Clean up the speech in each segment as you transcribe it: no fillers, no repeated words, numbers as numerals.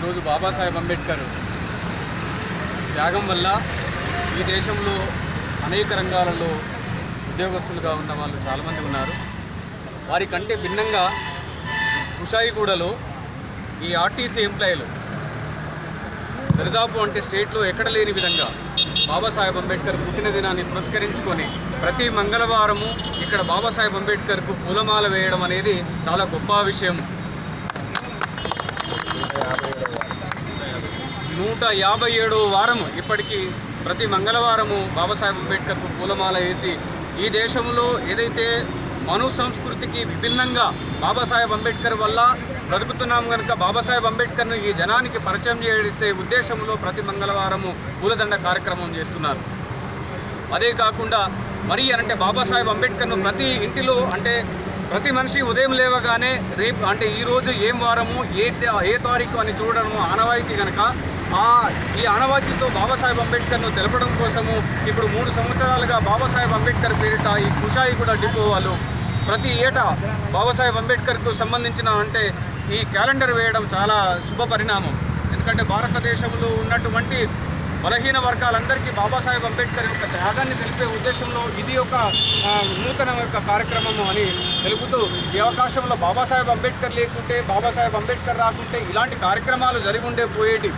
ఈరోజు బాబాసాహెబ్ అంబేద్కర్ త్యాగం వల్ల ఈ దేశంలో అనేక రంగాలలో ఉద్యోగస్తులుగా ఉన్న వాళ్ళు చాలామంది ఉన్నారు. వారికంటే భిన్నంగా కుషాయిగూడలో ఈ ఆర్టీసీ ఎంప్లాయీలు దరిదాపు అంటే స్టేట్లో ఎక్కడ లేని విధంగా బాబాసాహెబ్ అంబేద్కర్ పుట్టినదినాన్ని పురస్కరించుకొని ప్రతి మంగళవారము ఇక్కడ బాబాసాహెబ్ అంబేద్కర్కు పూలమాల వేయడం అనేది చాలా గొప్ప విషయం. 157వ వారము ఇప్పటికీ ప్రతి మంగళవారము బాబాసాహెబ్ అంబేద్కర్కు పూలమాల వేసి ఈ దేశంలో ఏదైతే మను సంస్కృతికి విభిన్నంగా బాబాసాహెబ్ అంబేద్కర్ వల్ల బ్రతుకుతున్నాం కనుక బాబాసాహెబ్ అంబేద్కర్ను ఈ జనానికి పరిచయం చేసే ఉద్దేశంలో ప్రతి మంగళవారము పూలదండ కార్యక్రమం చేస్తున్నారు. అదే కాకుండా మరి అంటే బాబాసాహెబ్ అంబేద్కర్ను ప్రతి ఇంటిలో అంటే ప్రతి మనిషి ఉదయం లేవగానే రేపు అంటే ఈరోజు ఏం వారము ఏ తారీఖు అని చూడడము ఆనవాయితీ కనుక ఈ ఆనవాయితీతో బాబాసాహెబ్ అంబేద్కర్ను తెలపడం కోసము ఇప్పుడు 3 సంవత్సరాలుగా బాబాసాహెబ్ అంబేద్కర్ పేరిట ఈ కుషాయిగూడ డిపో వాళ్ళు ప్రతి ఏటా బాబాసాహెబ్ అంబేద్కర్కు సంబంధించిన అంటే ఈ క్యాలెండర్ వేయడం చాలా శుభ పరిణామం. ఎందుకంటే భారతదేశంలో ఉన్నటువంటి బలహీన వర్గాలందరికీ బాబాసాహెబ్ అంబేద్కర్ యొక్క త్యాగాన్ని తెలిపే ఉద్దేశంలో ఇది ఒక నూతన యొక్క కార్యక్రమము అని తెలుపుతూ ఈ అవకాశంలో బాబాసాహెబ్ అంబేద్కర్ లేకుంటే బాబాసాహెబ్ అంబేద్కర్ రాకుంటే ఇలాంటి కార్యక్రమాలు జరిగి ఉండే పోయేటి.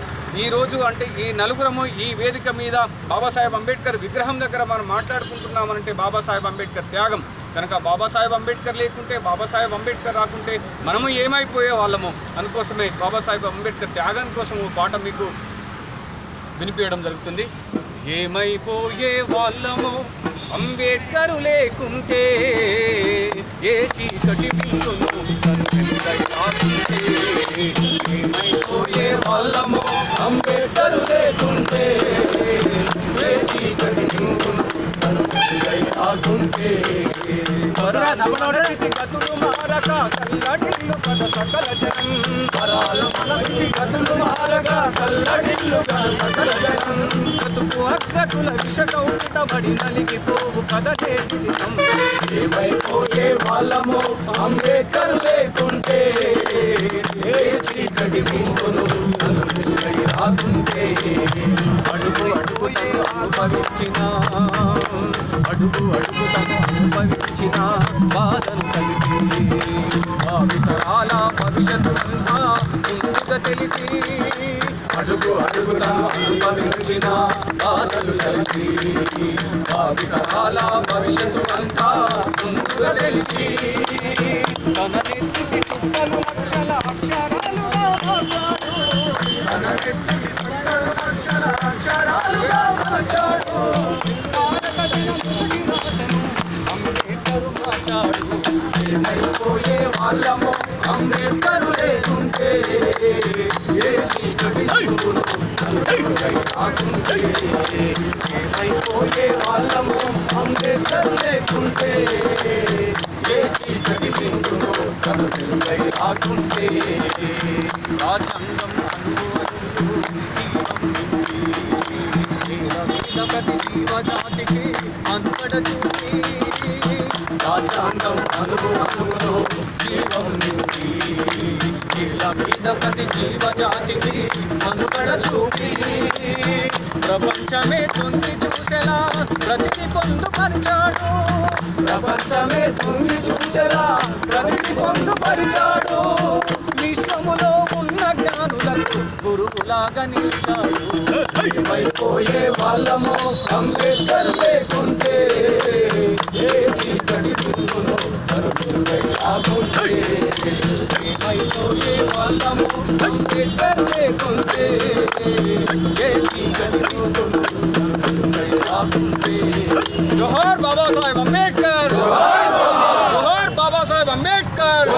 ఈరోజు అంటే ఈ నలుగురము ఈ వేదిక మీద బాబాసాహెబ్ అంబేద్కర్ విగ్రహం దగ్గర మనం మాట్లాడుకుంటున్నామనంటే బాబాసాహెబ్ అంబేద్కర్ త్యాగం కనుక బాబాసాహెబ్ అంబేద్కర్ లేకుంటే బాబాసాహెబ్ అంబేద్కర్ రాకుంటే మనము ఏమైపోయే వాళ్ళము. అందుకోసమే బాబాసాహెబ్ అంబేద్కర్ త్యాగం కోసం ఒక పాట మీకు వినిపించడం జరుగుతుంది. ఏమైపోయే వాళ్ళము అంబేద్కర్ లేకుంటే ఏ చీకటి బిందును ఏమైపోయే వాళ్ళము అంబేద్కర్ లేకుంటే ఏ చీకటి బిందును గతులు మారక కల్లడిల్లు కథ సకల జనం గతులు మారక కల్లడిల్లు కథ సకల జనం బ్రతుకు అగ్రకుల విషకౌటబడి నలిగిపోవు కథ చేతిదితం. ఏమైపోయే వాళ్ళము అంబేద్కర్ లేకుంటే ఏ చీకటి బిందును రాకుంటే అడుగు అడుగు అనుభవించిన అడుగు అడుగు అనుభవించిన బాధను కలిసి భావితరాల భవిష్యత్తు అంతా ముందుగా తెలిసి అడుగు అడుగుతా అనుభవించిన బాధలు కలిసి భావితరాల భవిష్యత్తు అంతా ముందుగా తెలిసి తన నెత్తికి చుట్టలు లక్షల అక్షరాలుగా మార్చాడు. తన నెత్తికి చుట్టలు లక్షల అక్షరాలుగా మార్చాడు. ఏమైపోయే వాళ్ళము అంబేద్కర్ లేకుంటే ఏ చీకటి బిందును రాకుంటే ఏమైపోయే వాళ్ళము అంబేద్కర్ లేకుంటే ఏ చీకటి బిందును కనుకై రాకుంటే రాజ్యాంగం జీవజాతికి అనుకడ చూపి రాజ్యాంగం అనుగుణలో జీవం నింపి మీద ప్రతి జీవజాతికి అనుకడ చూపి ప్రపంచమే తొంగి చూసేలా ప్రతిని పొందుపరిచాడు. ప్రపంచమే తొంగి చూసేలా ప్రతిని పొందుపరిచాడు. విశ్వములో ఉన్న జ్ఞానులకు గురువులాగా నిలిచాడు. ఏమైపోయే వాళ్ళము అంబేద్కర్ లేకుంటే ఏ చీకటి బిందును రాకుంటే ఏమైపోయే వాళ్ళము అంబేద్కర్ లేకుంటే ఏ చీకటి బిందును రాకుంటే. జోహార్ బాబాసాహెబ్ అంబేద్కర్, జోహార్ బాబాసాహెబ్ అంబేద్కర్.